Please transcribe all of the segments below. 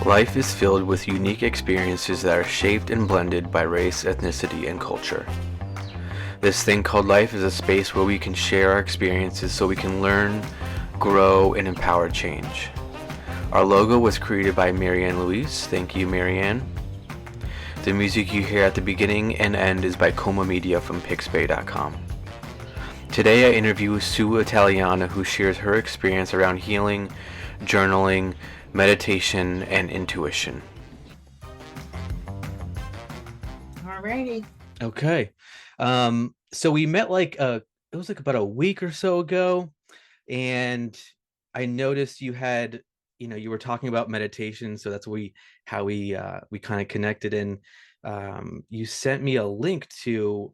Life is filled with unique experiences that are shaped and blended by race, ethnicity, and culture. This thing called life is a space where we can share our experiences so we can learn, grow, and empower change. Our logo was created by Marianne Louise. Thank you, Marianne. The music you hear at the beginning and end is by Coma Media from Pixbay.com. Today I interview Sue Italiano, who shares her experience around healing, journaling, meditation, and intuition. Alrighty. Okay. So we met it was like about a week or so ago, and I noticed you had, you were talking about meditation, so that's how we kind of connected. And you sent me a link to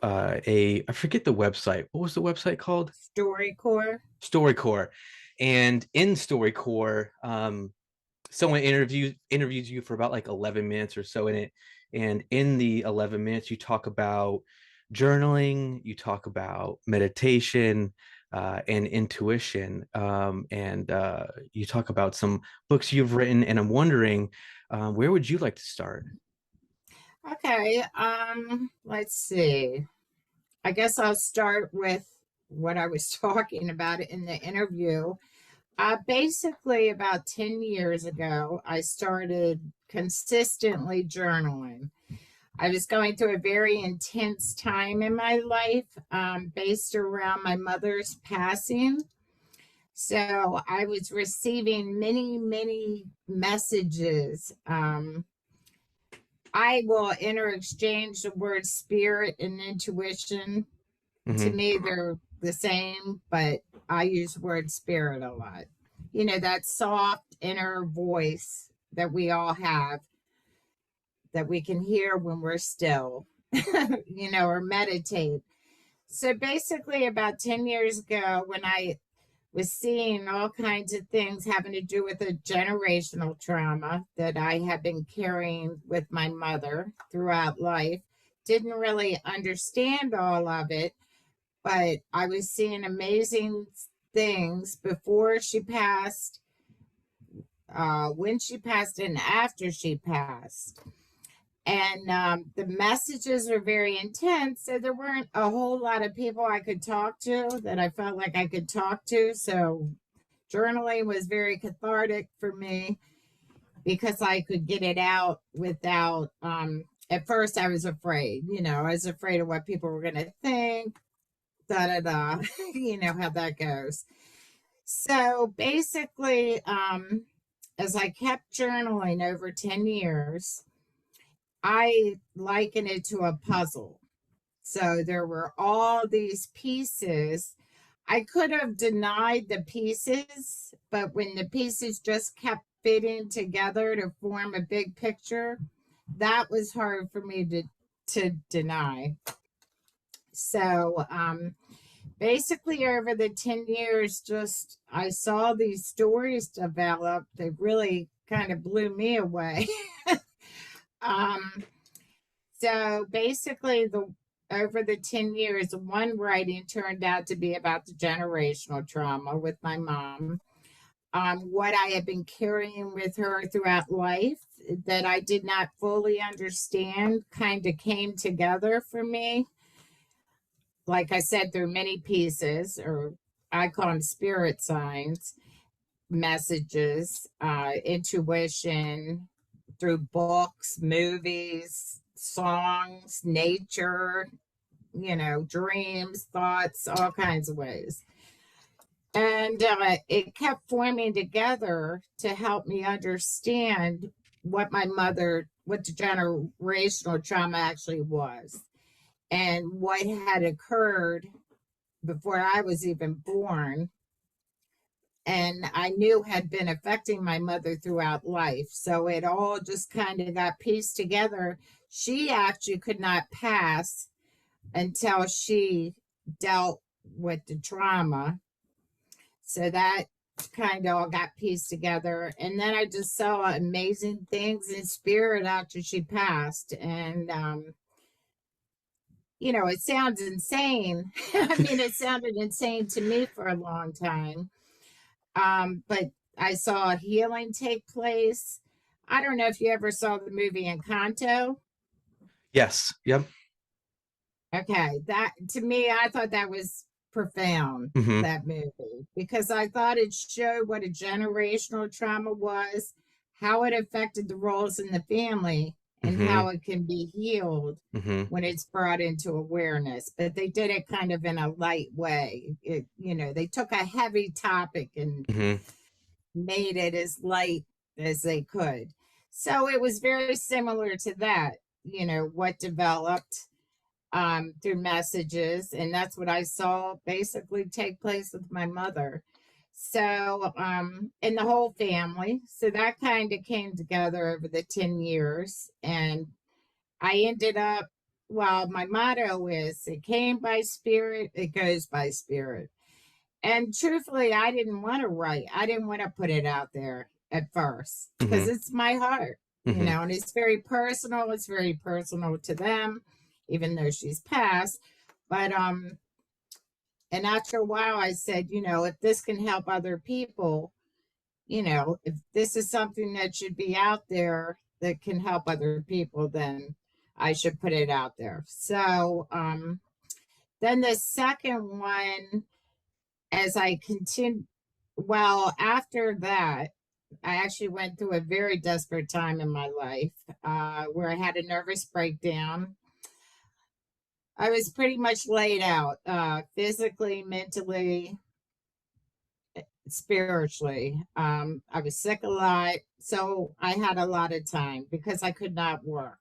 I forget the website. What was the website called? StoryCorps. And in StoryCorps, someone interviews you for about like 11 minutes or so in it. And in the 11 minutes, you talk about journaling, you talk about meditation, and intuition, and you talk about some books you've written. And I'm wondering, where would you like to start? Okay. Let's see. I guess I'll start with what I was talking about in the interview. Basically, about 10 years ago, I started consistently journaling. I was going through a very intense time in my life, based around my mother's passing. So I was receiving many, many messages. I will interchange the word spirit and intuition. To Mm-hmm. me, they're the same, but I use the word spirit a lot. That soft inner voice that we all have that we can hear when we're still, or meditate. So basically, about 10 years ago, when I was seeing all kinds of things having to do with a generational trauma that I had been carrying with my mother throughout life, didn't really understand all of it, but I was seeing amazing things before she passed, when she passed, and after she passed. And the messages were very intense. So there weren't a whole lot of people I could talk to that I felt like I could talk to. So journaling was very cathartic for me because I could get it out without, at first I was afraid, I was afraid of what people were going to think, da da da, you know how that goes. So basically, as I kept journaling over 10 years, I liken it to a puzzle. So there were all these pieces. I could have denied the pieces, but when the pieces just kept fitting together to form a big picture, that was hard for me to deny. So basically, over the 10 years, just I saw these stories develop. They really kind of blew me away. um, So basically, the over the 10 years, one writing turned out to be about the generational trauma with my mom. What I had been carrying with her throughout life that I did not fully understand kind of came together for me. Like I said, there are many pieces, or I call them spirit signs, messages, intuition, through books, movies, songs, nature, dreams, thoughts, all kinds of ways. And it kept forming together to help me understand what the generational trauma actually was, and what had occurred before I was even born, and I knew had been affecting my mother throughout life. So it all just kind of got pieced together. She actually could not pass until she dealt with the trauma. So that kind of all got pieced together. And then I just saw amazing things in spirit after she passed. And, it sounds insane. I mean, it sounded insane to me for a long time. But I saw healing take place. I don't know if you ever saw the movie Encanto. Yes. Yep. Okay, that to me, I thought that was profound, Mm-hmm. that movie, because I thought it showed what a generational trauma was, how it affected the roles in the family, and Mm-hmm. how it can be healed Mm-hmm. when it's brought into awareness. But they did it kind of in a light way. They took a heavy topic and Mm-hmm. made it as light as they could. So it was very similar to that, what developed through messages. And that's what I saw basically take place with my mother. So, and the whole family. So that kind of came together over the 10 years. And I ended up, well, my motto is it came by spirit, it goes by spirit. And truthfully, I didn't want to write. I didn't want to put it out there at first because Mm-hmm. it's my heart, Mm-hmm. and it's very personal. It's very personal to them, even though she's passed. But and after a while, I said, if this can help other people, if this is something that should be out there that can help other people, then I should put it out there. So then the second one, as I continued, well, after that, I actually went through a very desperate time in my life where I had a nervous breakdown. I was pretty much laid out physically, mentally, spiritually. I was sick a lot. So I had a lot of time because I could not work.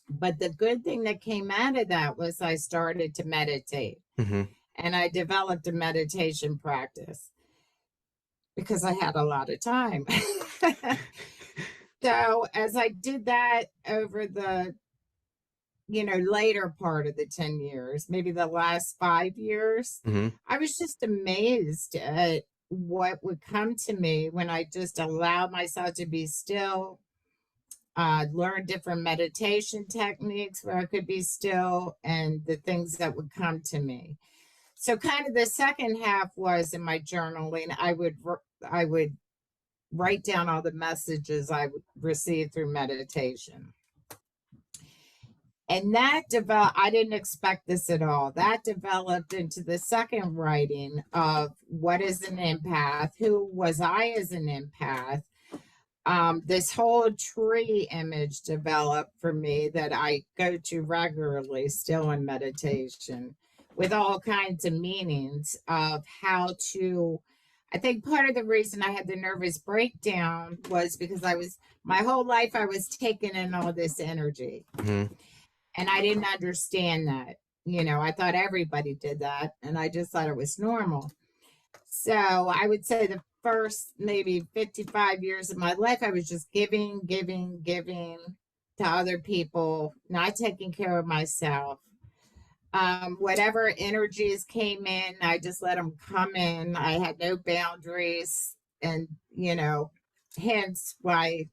But the good thing that came out of that was I started to meditate Mm-hmm. and I developed a meditation practice because I had a lot of time. So as I did that over the, later part of the 10 years, maybe the last 5 years, Mm-hmm. I was just amazed at what would come to me when I just allowed myself to be still, learn different meditation techniques where I could be still and the things that would come to me. So kind of the second half was in my journaling, I would write down all the messages I received through meditation. And that developed, I didn't expect this at all. That developed into the second writing of what is an empath, who was I as an empath. This whole tree image developed for me that I go to regularly still in meditation with all kinds of meanings of how to. I think part of the reason I had the nervous breakdown was because my whole life, I was taking in all this energy Mm-hmm. and I didn't understand that. I thought everybody did that and I just thought it was normal. So I would say the first maybe 55 years of my life, I was just giving, giving, giving to other people, not taking care of myself. Whatever energies came in, I just let them come in. I had no boundaries. And, hence why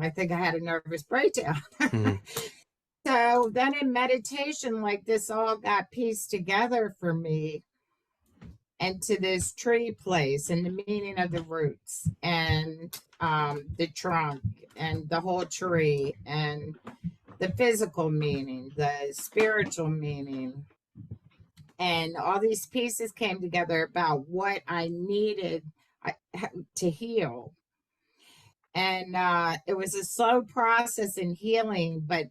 I think I had a nervous breakdown. Mm-hmm. So then in meditation, like this all got pieced together for me and to this tree place and the meaning of the roots and the trunk and the whole tree and the physical meaning, the spiritual meaning. And all these pieces came together about what I needed to heal. And it was a slow process in healing, but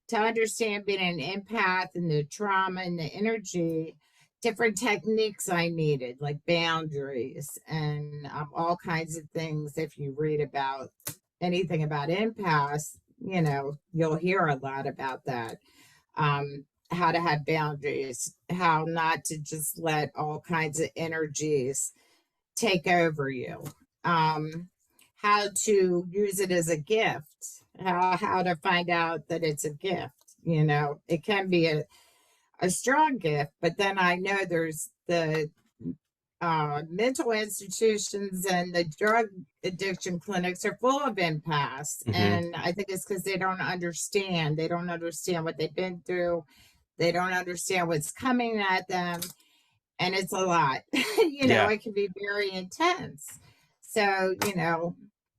to understand being an empath and the trauma and the energy, different techniques I needed, like boundaries and all kinds of things. If you read about anything about empaths, you'll hear a lot about that. How to have boundaries, how not to just let all kinds of energies take over you. Um, how to use it as a gift, how to find out that it's a gift. It can be a strong gift, but then I know there's the mental institutions and the drug addiction clinics are full of empaths. Mm-hmm. And I think it's because they don't understand. They don't understand what they've been through. They don't understand what's coming at them. And it's a lot. Yeah. It can be very intense. So,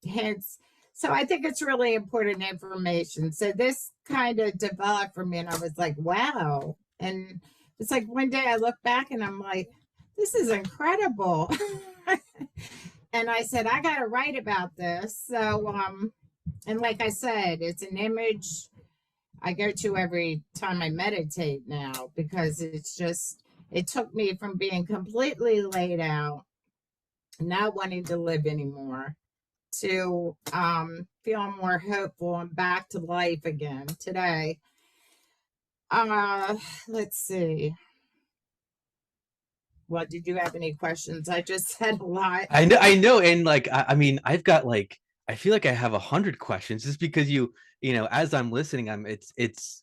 hence, so I think it's really important information. So this kind of developed for me, and I was like, wow. And it's like one day I look back and I'm like, this is incredible. And I said, I got to write about this. So, and like I said, it's an image I go to every time I meditate now because it took me from being completely laid out, not wanting to live anymore, to feel more hopeful and back to life again today. Uh, let's see. Well, did you have any questions? I just said a lot. I know, and like I mean, I've got like I feel like I have 100 questions just because as I'm listening, it's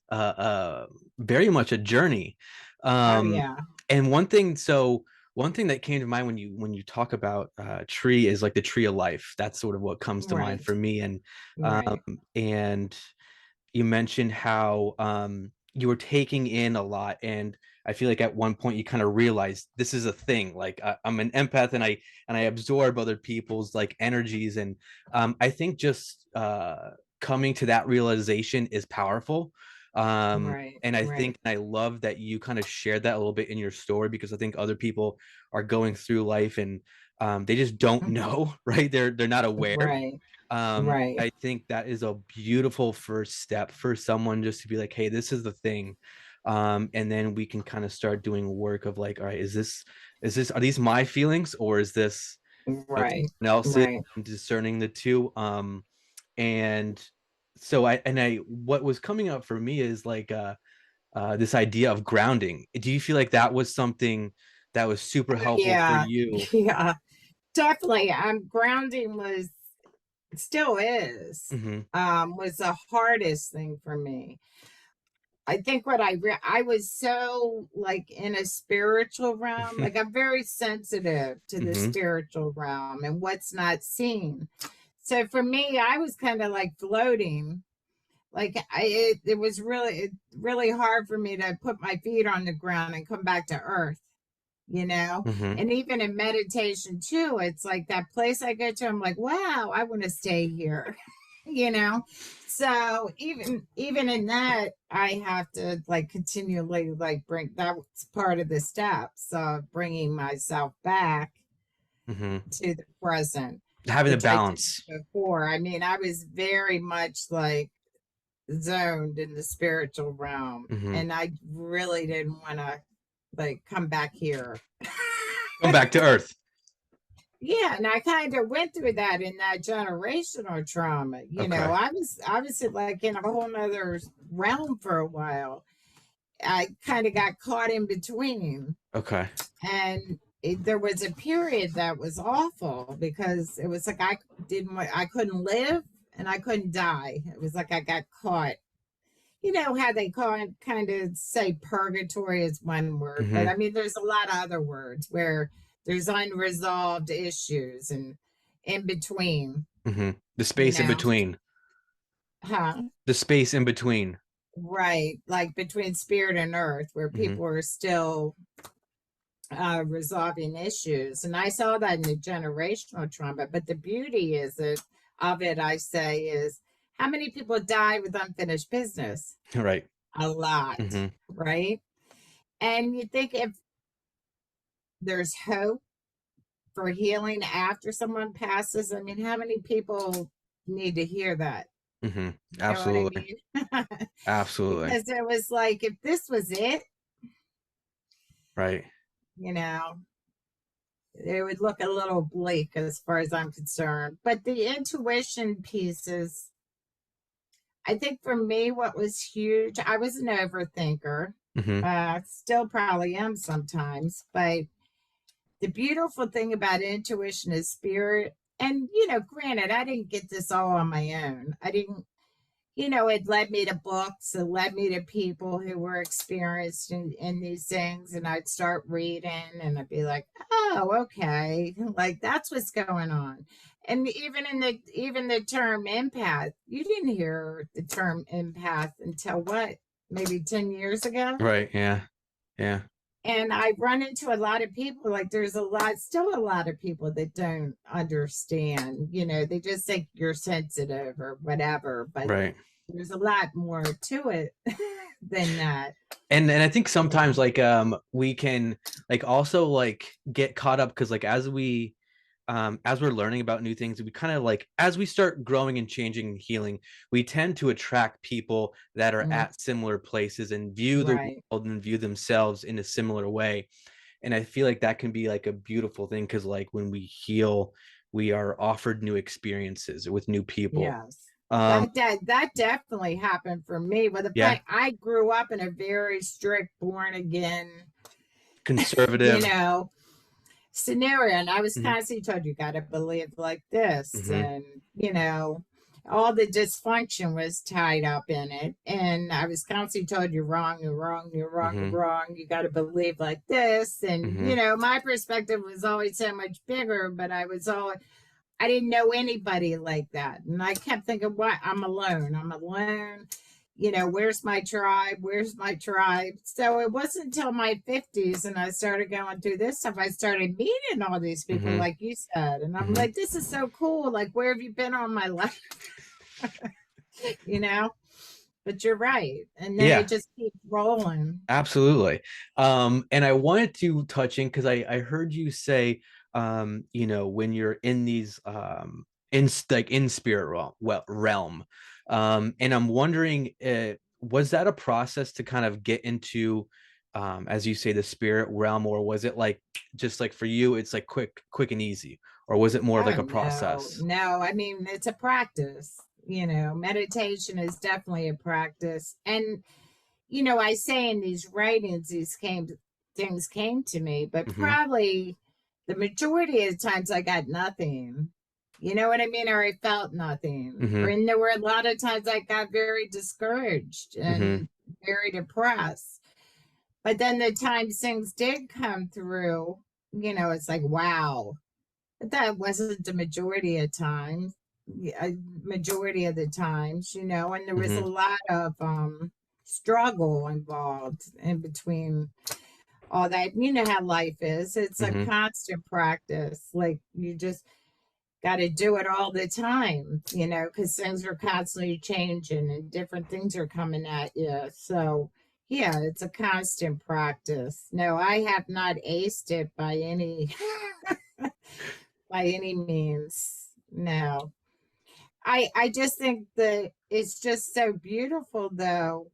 very much a journey. Oh Um, yeah, and one thing that came to mind when you talk about tree is like the tree of life. That's sort of what comes to mind right, for me, right, and you mentioned how you were taking in a lot, and I feel like at one point you kind of realized this is a thing. Like I'm an empath, and I absorb other people's like energies, and I think just coming to that realization is powerful. right, And I right. think I love that you kind of shared that a little bit in your story, because I think other people are going through life and they just don't know, right? They're not aware. Right, right, I think that is a beautiful first step for someone, just to be like, hey, this is the thing. And then we can kind of start doing work of like, all right, are these my feelings, or is this right, someone else's, right. and discerning the two. And so what was coming up for me is like this idea of grounding. Do you feel like that was something that was super helpful for Yeah, you? yeah, definitely. Grounding still is, Mm-hmm. was the hardest thing for me. I think I was so like in a spiritual realm, like I'm very sensitive to the Mm-hmm. spiritual realm and what's not seen. So for me, I was kind of like floating. Like it was really hard for me to put my feet on the ground and come back to earth, you know? Mm-hmm. And even in meditation too, it's like that place I go to, I'm like, wow, I want to stay here. you know so even in that I have to like continually like bring that's part of the steps of bringing myself back Mm-hmm. to the present, Having the which I did balance. before. I mean, I was very much like zoned in the spiritual realm, Mm-hmm. and I really didn't want to like come back here. Come back to earth. Yeah, and I kind of went through that in that generational trauma. Okay. I was like in a whole nother realm for a while. I kind of got caught in between, Okay. and there was a period that was awful because it was like I couldn't live and I couldn't die. It was like I got caught. You know how they kind of say purgatory is one word, but Mm-hmm. I mean, there's a lot of other words where there's unresolved issues and in between, Mm-hmm. The you space in know, between. huh? The space in between. Right, like between spirit and earth, where Mm-hmm. people are still resolving issues. And I saw that in the generational trauma. But the beauty of it, I say, is how many people die with unfinished business? Right. A lot, Mm-hmm. right? And you think if there's hope for healing after someone passes, I mean, how many people need to hear that? Mm-hmm. You know what I Absolutely. mean? Absolutely. Because it was like, if this was it, Right. you know, it would look a little bleak as far as I'm concerned. But the intuition pieces, I think for me, what was huge, I was an overthinker. Mm-hmm. Still probably am sometimes, but the beautiful thing about intuition is spirit. And, granted, I didn't get this all on my own. I didn't, it led me to books. It led me to people who were experienced in these things. And I'd start reading and I'd be like, oh, okay. Like that's what's going on. And even the term empath, you didn't hear the term empath until what? Maybe 10 years ago? Right. Yeah. Yeah. And I run into a lot of people, like there's still a lot of people that don't understand, they just think you're sensitive or whatever, but Right. there's a lot more to it than that. And I think Yeah. sometimes like we can like also like get caught up because like as we're learning about new things, we kind of like as we start growing and changing and healing, we tend to attract people that are Mm, at similar places and view the right. world and view themselves in a similar way. And I feel like that can be like a beautiful thing because like when we heal, we are offered new experiences with new people. Yes. Um, That definitely happened for me. But the yeah, fact I grew up in a very strict born again, you conservative. know, scenario, and I was Hmm. constantly told you got to believe like this, Hmm. and all the dysfunction was tied up in it, and I was constantly told you're wrong, you're wrong, you're wrong, you're Hmm. wrong. You got to believe like this, and Hmm. my perspective was always so much bigger, but I didn't know anybody like that. And I kept thinking, what? I'm alone. I'm alone. Where's my tribe? Where's my tribe? So it wasn't until my 50s and I started going through this stuff, I started meeting all these people, Hmm. like you said. And I'm Hmm. like, this is so cool. Like, where have you been all my life? you know? But you're right. And then it Yeah, just keeps rolling. absolutely. And I wanted to touch in because I heard you say, when you're in these like in spirit realm, and I'm wondering, was that a process to kind of get into, as you say, the spirit realm, or was it like just like for you, it's like quick and easy, or was it more of Oh, like a no, process? no. I mean, it's a practice. Meditation is definitely a practice. And I say in these writings, things came to me, but Mm-hmm. probably the majority of the times I got nothing. You know what I mean? Or I felt nothing. Mm-hmm. And there were a lot of times I got very discouraged Mm-hmm. and very depressed. But then the times things did come through, it's like, wow. But that wasn't the majority of times. Majority of the times, and there was a Mm-hmm. lot of struggle involved in between all that. You know how life is. It's a Mm-hmm. constant practice. Like you just got to do it all the time, because things are constantly changing and different things are coming at you. So, yeah, it's a constant practice. No, I have not aced it by any by any means. No. I just think that it's just so beautiful though.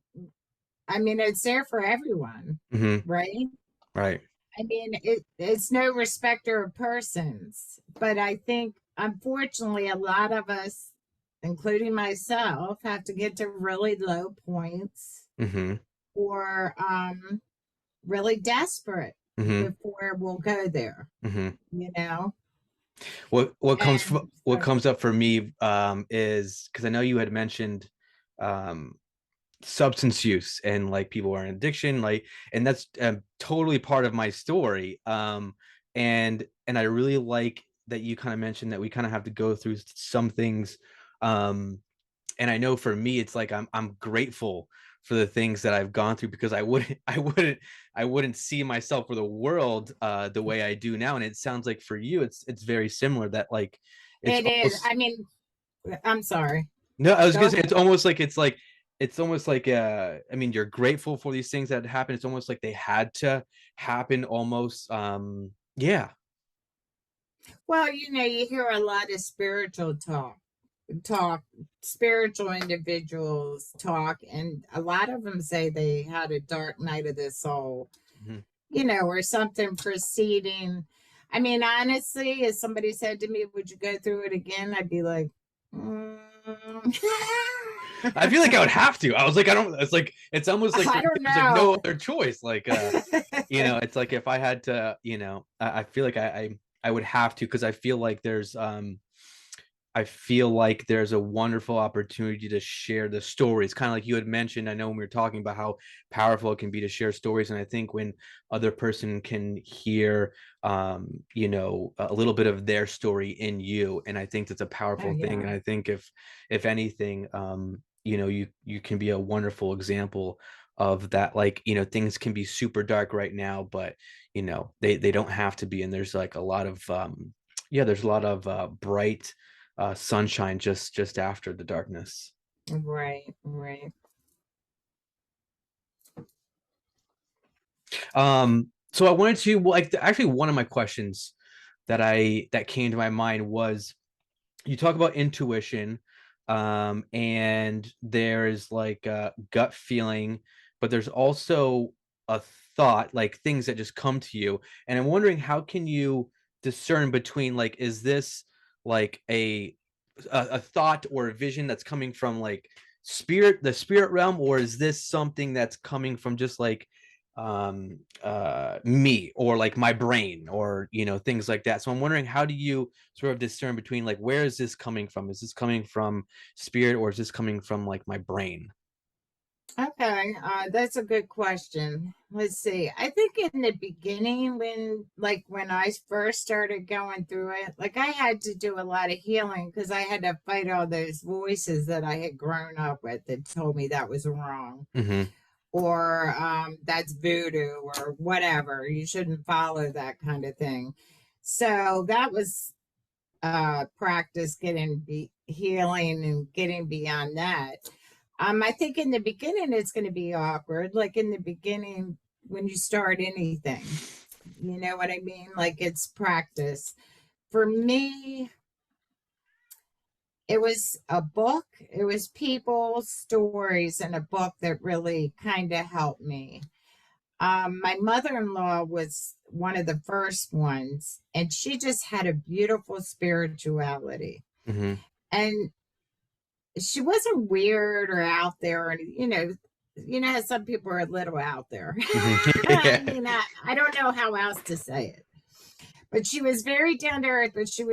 I mean, it's there for everyone, Mm-hmm. right? Right. I mean, it's no respecter of persons, but I think unfortunately a lot of us, including myself, have to get to really low points Mm-hmm. or really desperate Mm-hmm. before we'll go there, Mm-hmm. you know? What And what so, comes up for me is because I know you had mentioned um substance use and like people are in addiction, like, and that's totally part of my story. And I really like that you kind of mentioned that we kind of have to go through some things. And I know for me, it's like I'm grateful for the things that I've gone through because I wouldn't see myself for the world the way I do now. And it sounds like for you, it's very similar. That like it's it is. almost I mean, I'm sorry. no, I was Go gonna say ahead. it's almost like I mean you're grateful for these things that happen. It's almost like they had to happen almost. Yeah. Well, you hear a lot of spiritual talk, spiritual individuals talk, and a lot of them say they had a dark night of the soul, Hmm. or something preceding. I mean, honestly, if somebody said to me, "Would you go through it again?" I'd be like, mm. I feel like I would have to. I was like, I don't. It's like it's almost like I for me, don't there's like no know. other choice. Like it's like if I had to, I feel like I would have to because I feel like there's a wonderful opportunity to share the stories. Kind of like you had mentioned. I know when we were talking about how powerful it can be to share stories. And I think when other person can hear, a little bit of their story in you, and I think that's a Oh powerful thing. yeah. And I think if anything, you can be a wonderful example of that, like, things can be super dark right now, but they don't have to be. And there's like a lot of yeah, there's a lot of bright sunshine just after the darkness. Right, right. So I wanted to, like, actually one of my questions that came to my mind was, you talk about intuition, and there's like a gut feeling, but there's also a thought, like things that just come to you. And I'm wondering, how can you discern between, like, is this like a thought or a vision that's coming from like the spirit realm, or is this something that's coming from just like me, or like my brain, or things like that. So I'm wondering, how do you sort of discern between, like, where is this coming from? Is this coming from spirit, or is this coming from like my brain? Okay, that's a good question. Let's see. I think in the beginning, when I first started going through it, like I had to do a lot of healing because I had to fight all those voices that I had grown up with that told me that was wrong, Mm-hmm. or that's voodoo, or whatever. You shouldn't follow that kind of thing. So that was practice healing and getting beyond that. I think in the beginning it's going to be awkward. Like in the beginning, when you start anything, you know what I mean? Like it's practice. For me, it was a book, it was people, stories, and a book that really kind of helped me. My mother in law was one of the first ones, and she just had a beautiful spirituality. Mm-hmm. And she wasn't weird or out there, or how some people are a little out there. Mm-hmm. I Yeah. mean, I don't know how else to say it, but she was very down to earth. But she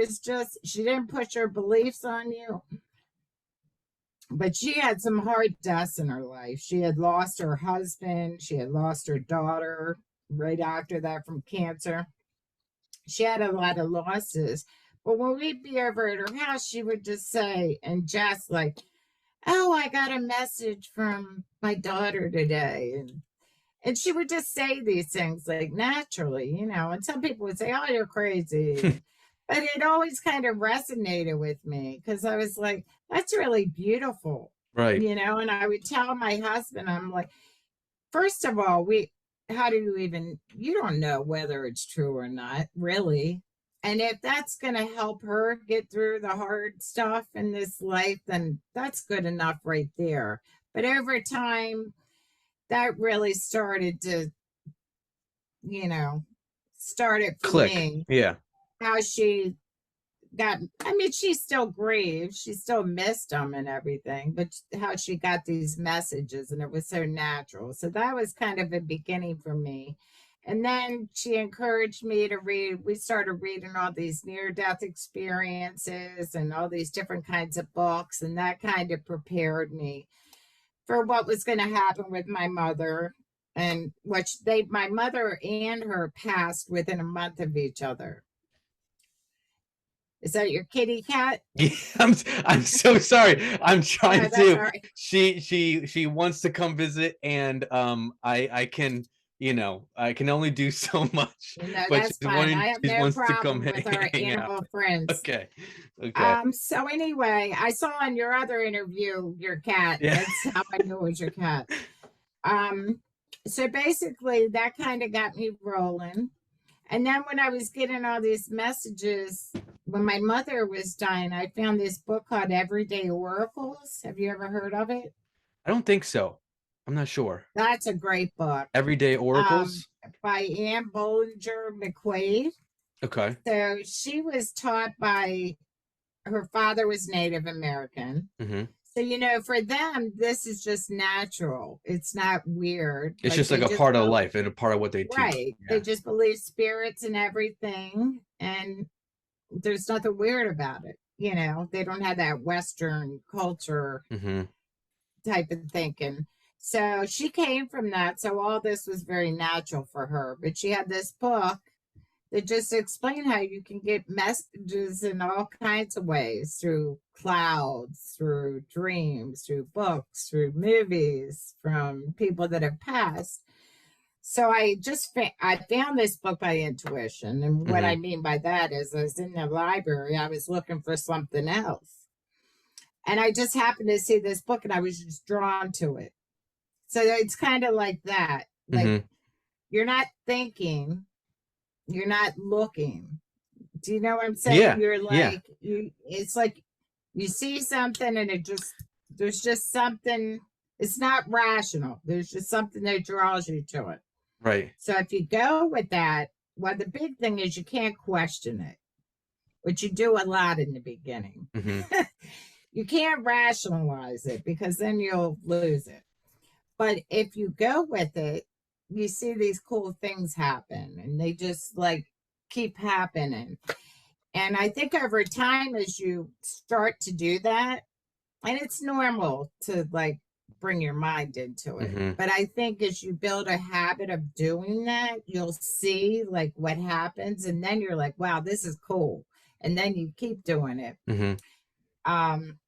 didn't push her beliefs on you. But she had some hard deaths in her life. She had lost her husband. She had lost her daughter right after that from cancer. She had a lot of losses. But when we'd be over at her house, she would just say, and just like, "Oh, I got a message from my daughter today." And she would just say these things like naturally, and some people would say, "Oh, you're crazy." But it always kind of resonated with me because I was like, that's really beautiful, Right. and I would tell my husband, I'm like, first of all, how do you don't know whether it's true or not, really. And if that's going to help her get through the hard stuff in this life, then that's good enough right there. But over time, that really started to, you know, start it for Click. me. Yeah. How she I mean, she still grieves, she still missed them and everything, but how she got these messages and it was so natural. So that was kind of a beginning for me. And then she encouraged me to read. We started reading all these near death experiences and all these different kinds of books. And that kind of prepared me for what was going to happen with my mother. And my mother and her passed within a month of each other. Is that your kitty cat? Yeah, I'm so sorry. I'm trying That's to. all right. She wants to come visit, and I can, I can only do so much. No, But that's fine. I have she no wants to come problem with our hang out. animal friends. Okay, okay, So anyway, I saw in your other interview your cat. yeah. That's how I knew it was your cat. Um, so basically that kind of got me rolling. And then when I was getting all these messages, when my mother was dying, I found this book called Everyday Oracles. Have you ever heard of it? I don't think so. I'm not sure. That's a great book. Everyday Um, oracles. by Anne Bollinger McQuaid. Okay. So she was taught by her father was Native American. Hmm. So, for them, this is just natural. It's not weird. It's Like just like they a just part of believe, life and a part of what they teach. right. They Yeah. just believe spirits and everything. And there's nothing weird about it. They don't have that Western culture Hmm. type of thinking. So she came from that. So all this was very natural for her. But she had this book that just explain how you can get messages in all kinds of ways through clouds, through dreams, through books, through movies, from people that have passed. So I found this book by intuition, and what I Mm-hmm. mean by that is I was in the library, I was looking for something else, and I just happened to see this book, and I was just drawn to it. So it's kind of like that, like Mm-hmm. you're not thinking, you're not looking. Do you know what I'm saying? Yeah. You're Yeah. like you. It's like you see something, and it just there's just something. It's not rational. There's just something that draws you to it. Right. So if you go with that, well, the big thing is you can't question it, which you do a lot in the beginning. Mm-hmm. You can't rationalize it because then you'll lose it. But if you go with it, you see these cool things happen, and they just like keep happening. And I think over time, as you start to do that, and it's normal to like bring your mind into it. Mm-hmm. But I think as you build a habit of doing that, you'll see like what happens. And then you're like, wow, this is cool. And then you keep doing it. Mm-hmm. Um,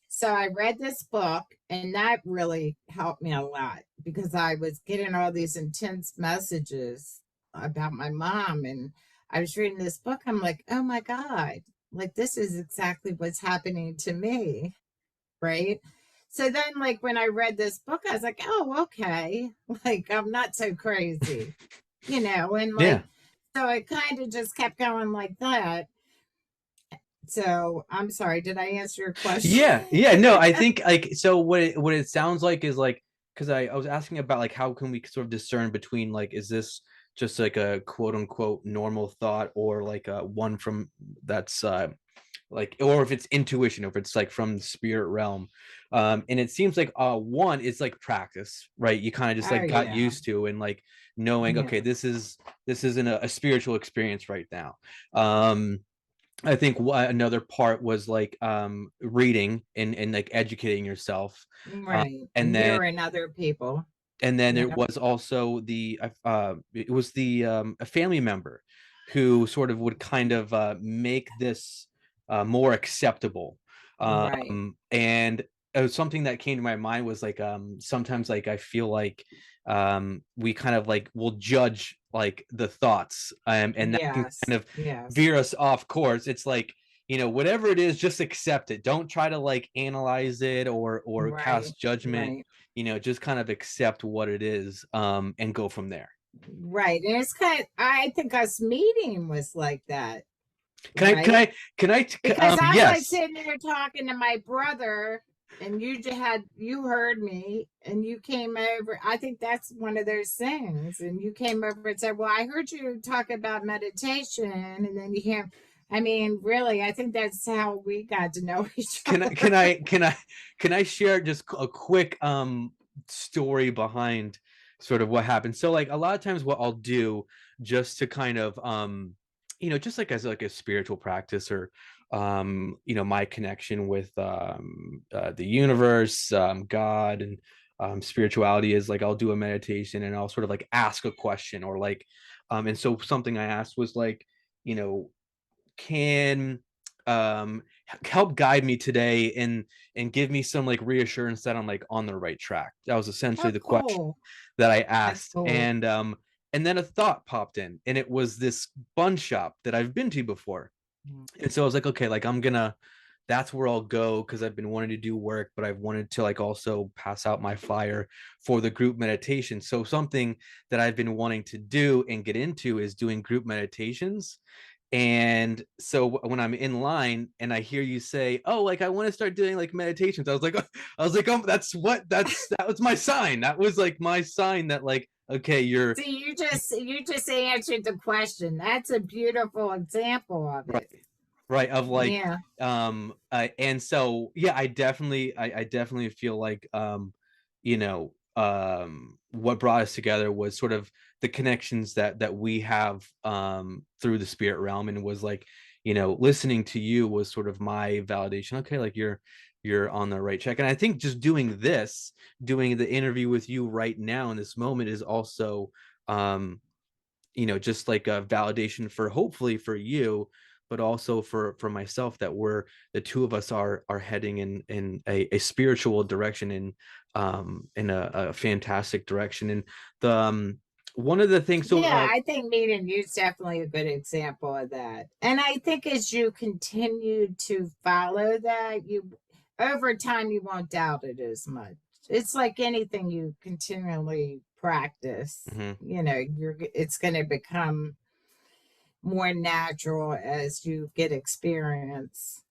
so I read this book, and that really helped me a lot because I was getting all these intense messages about my mom. And I was reading this book. I'm like, oh my God, like this is exactly what's happening to me. Right. So then, like, when I read this book, I was like, oh, okay. Like, I'm not so crazy, and Yeah. like, so it kind of just kept going like that. So I'm sorry, did I answer your question? Yeah, yeah, no, I think like so what it sounds like is like because I was asking about like how can we sort of discern between like is this just like a quote unquote normal thought or like a one from that's like or if it's intuition or if it's like from the spirit realm and it seems like one is like practice, right? You kind of just Oh, like got yeah. used to and like knowing okay Yeah. this isn't a spiritual experience right now. I think another part was like reading and like educating yourself. Right. And And then hearing other people. there Yeah. was also the it was the a family member who sort of would kind of make this more acceptable. Right. And something that came to my mind was like sometimes like I feel like we kind of like will judge like the thoughts and that can Yes. kind of Yes. veer us off course. It's like whatever it is, just accept it. Don't try to like analyze it or Right. cast judgment. Right. Just kind of accept what it is and go from there. Right. And it's I think us meeting was like that. Can I can Right. I can I Because I'm like yes. sitting there talking to my brother, and you heard me, and you came over. I think that's one of those things. And you came over and said, well, I heard you talk about meditation, and then you hear, I mean, really, I think that's how we got to know each Can I can other. I can I can I share just a quick story behind sort of what happened? So like a lot of times what I'll do just to kind of just like as like a spiritual practice or my connection with the universe, God and spirituality is like I'll do a meditation and I'll sort of like ask a question or like and so something I asked was like, you know, can um help guide me today and give me some like reassurance that I'm like on the right track. That was essentially Oh, the question cool. that I That's asked. cool. And then a thought popped in and it was this bun shop that I've been to before. Mm. And so I was like, okay, like I'm gonna that's where I'll go because I've been wanting to do work, but I've wanted to like also pass out my flyer for the group meditation. So something that I've been wanting to do and get into is doing group meditations. And so when I'm in line and I hear you say, "Oh, like I want to start doing like meditations," oh, that was my sign. That was like my sign that like, okay, you're See, you just answered the question. That's a beautiful example of right, it. right. Of like, Yeah. and so yeah, I definitely feel like, what brought us together was sort of the connections that we have through the spirit realm and was like listening to you was sort of my validation. Okay, like you're on the right track. And I think just doing the interview with you right now in this moment is also um just like a validation for, hopefully for you, but also for myself, that we're, the two of us are heading in a spiritual direction, in a fantastic direction. And the one of the things, so Yeah, I think meeting you is definitely a good example of that. And I think as you continue to follow that, you over time you won't doubt it as much. It's like anything you continually practice, mhm. it's going to become more natural as you get experience.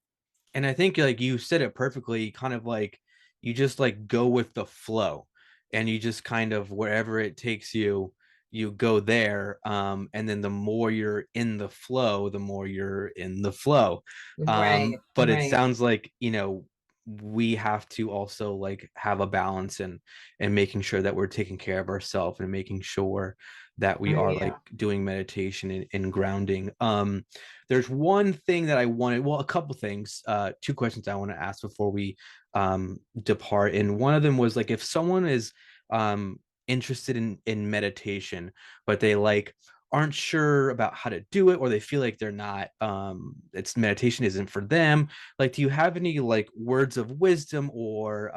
And I think like you said it perfectly, kind of like you just like go with the flow, and you just kind of, wherever it takes you, you go there. And then the more you're in the flow, the more you're in the flow. Right, But it right. sounds like, we have to also like have a balance, and making sure that we're taking care of ourselves, and making sure that we Oh are like yeah. doing meditation and grounding. There's one thing that I wanted, well, a couple things, two questions I want to ask before we depart. And one of them was like, if someone is interested in meditation, but they like aren't sure about how to do it, or they feel like they're not, it's, meditation isn't for them, like, do you have any like words of wisdom, or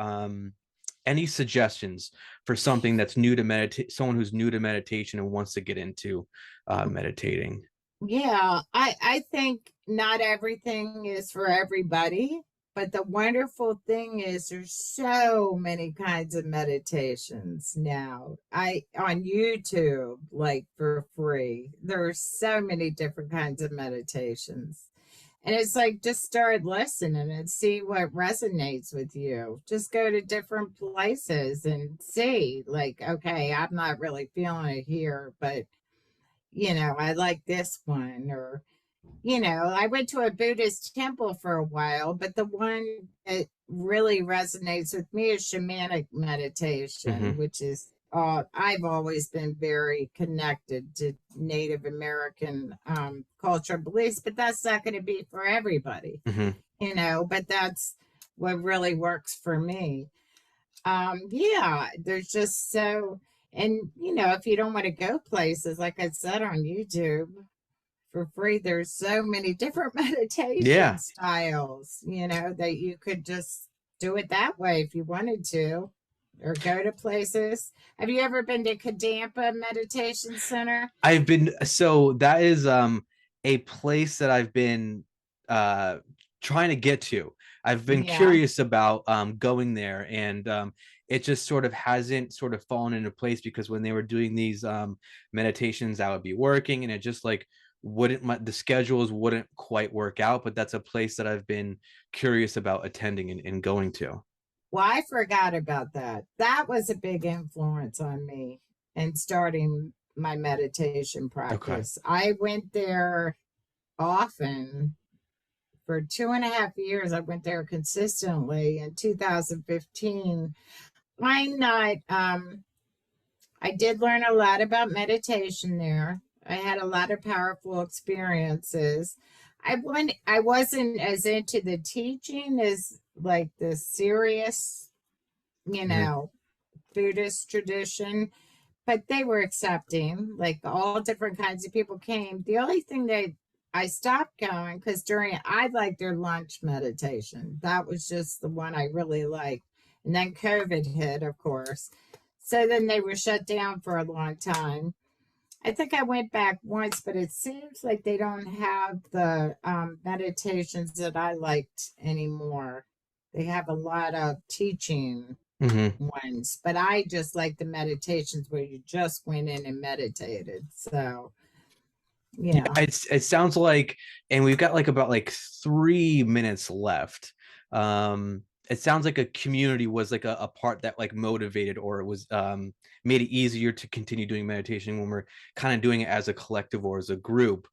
any suggestions for something that's new to meditate, someone who's new to meditation and wants to get into meditating? Yeah, I think not everything is for everybody, but the wonderful thing is there's so many kinds of meditations now. I on YouTube, like for free. There are so many different kinds of meditations. And it's like just start listening and see what resonates with you. Just go to different places and see, like, okay, I'm not really feeling it here, but I like this one. Or, I went to a Buddhist temple for a while, but the one that really resonates with me is shamanic meditation, Mm-hmm. which is, I've always been very connected to Native American cultural beliefs, but that's not going to be for everybody, Mm-hmm. but that's what really works for me. Yeah, there's just so, and if you don't want to go places, like I said on YouTube for free, there's so many different meditation Yeah, styles, that you could just do it that way if you wanted to, or go to places. Have you ever been to Kadampa Meditation Center? I've been, so that is a place that I've been uh trying to get to. I've been Yeah. curious about going there, and it just sort of hasn't sort of fallen into place, because when they were doing these meditations, I would be working, and it just like wouldn't, the schedules wouldn't quite work out. But that's a place that I've been curious about attending and going to. Well, I forgot about that. That was a big influence on me in starting my meditation Okay. practice. I went there often for 2.5 years. I went there consistently in 2015. I'm not, I did learn a lot about meditation there. I had a lot of powerful experiences. I wasn't as into the teaching as like the serious, you Mm-hmm. know, Buddhist tradition, but they were accepting, like all different kinds of people came. The only thing that I stopped going, because I liked their lunch meditation. That was just the one I really liked. And then COVID hit, of course. So then they were shut down for a long time. I think I went back once, but it seems like they don't have the meditations that I liked anymore. They have a lot of teaching Mm-hmm. ones, but I just like the meditations where you just went in and meditated. So, Yeah, yeah. it sounds like, and we've got like about like 3 minutes left. It sounds like a community was like a part that like motivated, or it was made it easier to continue doing meditation when we're kind of doing it as a collective or as a group.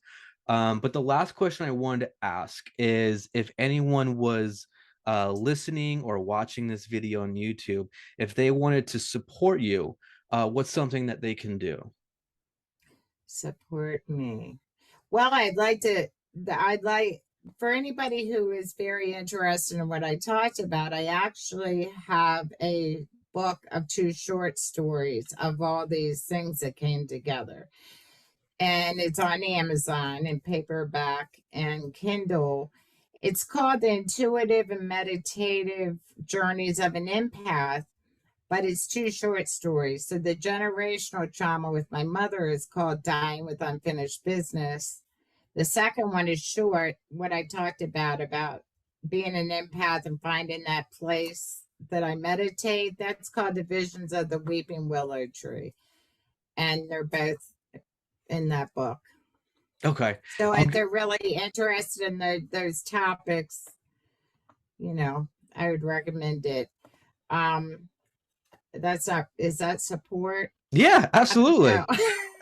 But the last question I wanted to ask is, if anyone was listening or watching this video on YouTube, if they wanted to support you, what's something that they can do? Support me. Well, I'd like for anybody who is very interested in what I talked about, I actually have a book of two short stories of all these things that came together. and it's on Amazon in paperback and Kindle. It's called The Intuitive and Meditative Journeys of an Empath, but it's two short stories. So the generational trauma with my mother is called Dying with Unfinished Business. The second one is short, what I talked about being an empath and finding that place that I meditate. That's called The Visions of the Weeping Willow Tree. And they're both in that book. Okay. So if they're really interested in those topics, I would recommend it. Is that support? Yeah, absolutely.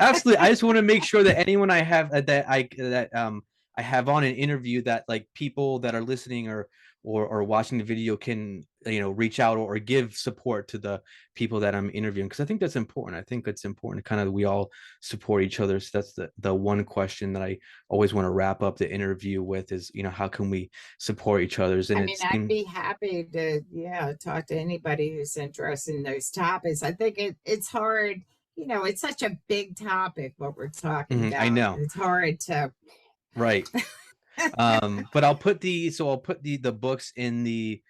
Absolutely. I just want to make sure that anyone I have I have on an interview, that like people that are listening or watching the video can reach out or give support to the people that I'm interviewing, because I think that's important. I think it's important kind of we all support each other. So that's the one question that I always want to wrap up the interview with is, how can we support each other's? And I'd be happy to talk to anybody who's interested in those topics. I think it's hard, it's such a big topic what we're talking about. I know it's hard to right. But I'll put the books in the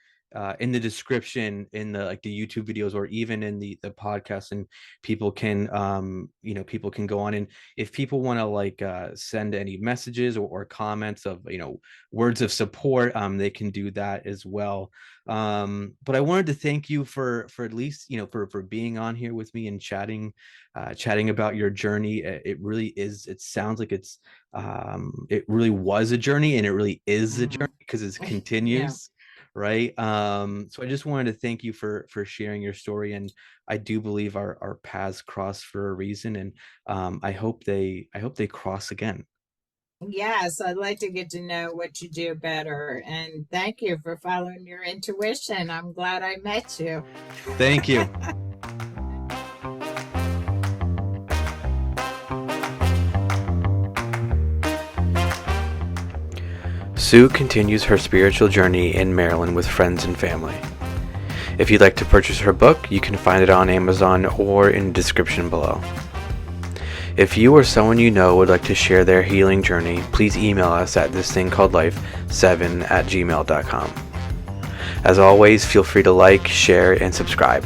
description in the the YouTube videos, or even in the podcast, and people can people can go on, and if people want to send any messages or comments of words of support, they can do that as well. But I wanted to thank you for at least for being on here with me and chatting about your journey. It sounds like it really was a journey, and it really is a journey because it continues. Right. So I just wanted to thank you for sharing your story, and I do believe our paths cross for a reason, and I hope they cross again. Yes, I'd like to get to know what you do better, and thank you for following your intuition. I'm glad I met you. Thank you. Sue continues her spiritual journey in Maryland with friends and family. If you'd like to purchase her book, you can find it on Amazon or in the description below. If you or someone you know would like to share their healing journey, please email us at thisthingcalledlife7@gmail.com. As always, feel free to like, share, and subscribe.